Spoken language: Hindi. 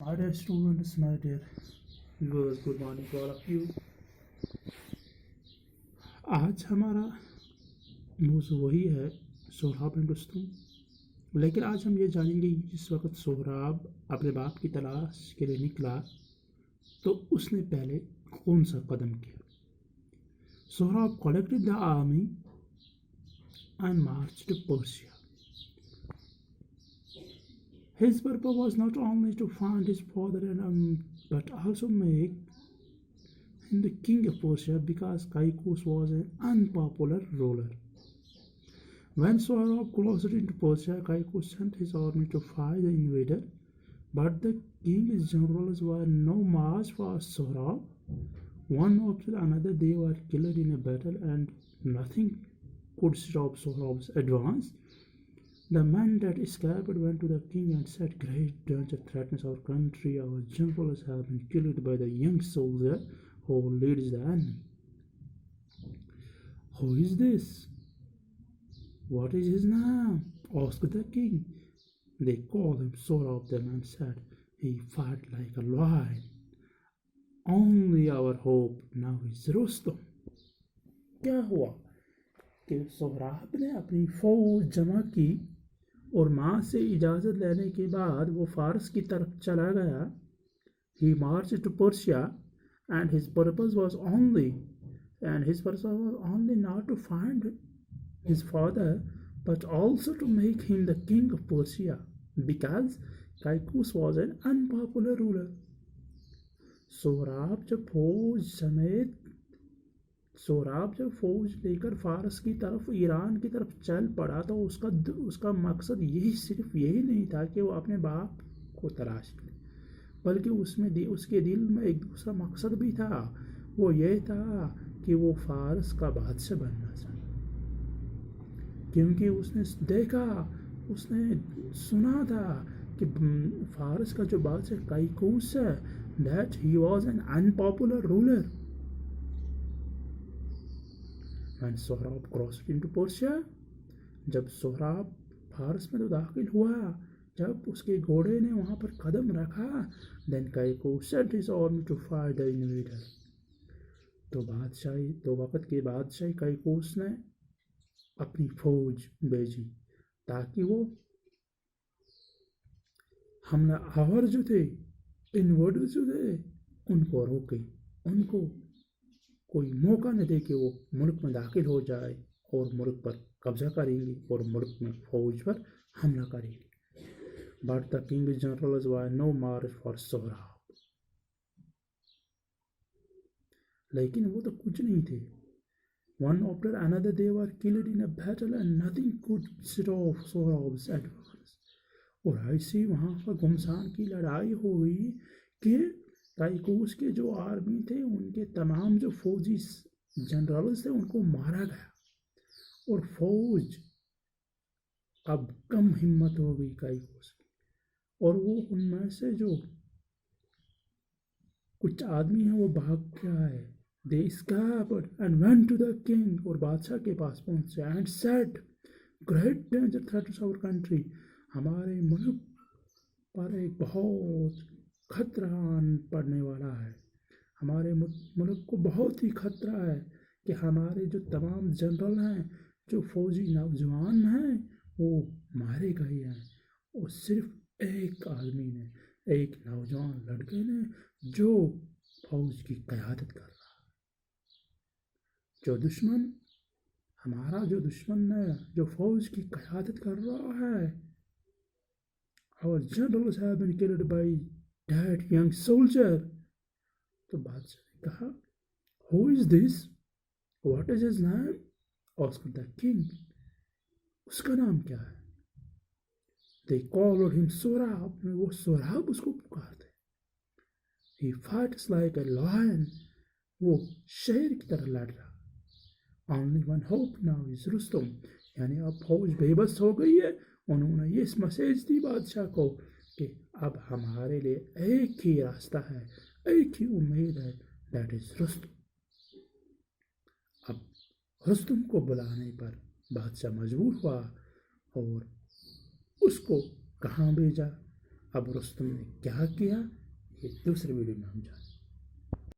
My dear students, my dear viewers, good morning to all of you. आज हमारा मौजू वही है सोहराब एंड रुस्तम। लेकिन आज हम ये जानेंगे जिस वक्त सोहराब अपने बाप की तलाश के लिए निकला तो उसने पहले कौन सा कदम किया। Sohrab collected the army and marched to Persia. His purpose was not only to find his father but also make him the king of Persia because Kaikus was an unpopular ruler. When Sohrab crossed into Persia, Kaikus sent his army to fight the invader, but the king's generals were no match for Sohrab. One after another, they were killed in a battle, and nothing could stop Sohrab's advance. The men that escaped went to the king and said, "Great danger threatens our country. Our generals have been killed by the young soldier who leads the enemy." "Who is this? What is his name?" asked the king. "They call him Sohrab," the man said. "He fought like a lion. Only our hope now is Rustum." क्या हुआ कि सोहराब ने अपनी फौज जमा की और माँ से इजाज़त लेने के बाद वो फारस की तरफ चला गया. He marched to Persia and his purpose was only not to find his father but also to make him the king of Persia because Kaikus was an unpopular ruler. Sohrab जब फौज लेकर फारस की तरफ ईरान की तरफ चल पड़ा तो उसका मकसद सिर्फ यही नहीं था कि वो अपने बाप को तलाश करे, बल्कि उसके दिल में एक दूसरा मकसद भी था. वो ये था कि वो फारस का बादशाह बनना चाहता, क्योंकि उसने सुना था कि फारस का जो बादशाह काइकूस है, that he was an unpopular ruler. When Sohrab crossed into Persia, जब सोहराब फारस में तो दाखिल हुआ, जब उसके घोड़े ने वहाँ पर कदम रखा, then Kaikus sent his army to fight the invader. तो वक़्त के बादशाह काइकोस ने अपनी फौज भेजी ताकि वो हमला आवर जो थे, इन्वर्डर जो थे, उनको रोके, उनको कोई मौका न दे कि वो मुल्क में दाखिल हो जाए और मुल्क पर कब्जा करेंगे और मुल्क में फौज पर हमला करेंगे. But the king's generals were no match for Sohrab. लेकिन वो तो कुछ नहीं थे. One after another they were killed in a battle and nothing could stop Sohrab's advance. और ऐसी वहाँ पर घुमसान की लड़ाई हुई कि काइकोस के जो आर्मी थे, उनके तमाम जो फौजी जनरल्स थे, उनको मारा गया और फौज अब कम हिम्मत हो गई काइकोस की. और वो उनमें से जो कुछ आदमी हैं वो भाग गया है. They escaped and went to the king, और बादशाह के पास पहुंचे and said, "Great danger threatens our country." हमारे मुल्क पर एक बहुत खतरा पड़ने वाला है. हमारे मुल्क को बहुत ही खतरा है कि हमारे जो तमाम जनरल हैं, जो फौजी नौजवान हैं, वो मारे गए हैं. और सिर्फ एक आदमी ने, एक नौजवान लड़के ने, जो फौज की क़यादत कर रहा है. हमारा जो दुश्मन है, जो फौज की क़यादत कर रहा है, our generals have been killed by that young soldier. तो बादशाह ने कहा, "Who is this? What is his name?" asked the king. उसका नाम क्या है? They called him Sohrab. वो सोहराब उसको पुकारते. He fights like a lion. वो शेर की तरह लड़ रहा. Only one hope now is Rustum. यानी अब फौज बेबस हो गई है. उन्होंने ये मैसेज दी बादशाह को कि अब हमारे लिए एक ही रास्ता है, एक ही उम्मीद है, दैट इज रुस्तम. अब रुस्तम को बुलाने पर बादशाह मजबूर हुआ और उसको कहाँ भेजा? अब रुस्तम ने क्या किया, ये दूसरी वीडियो में हम जानेंगे।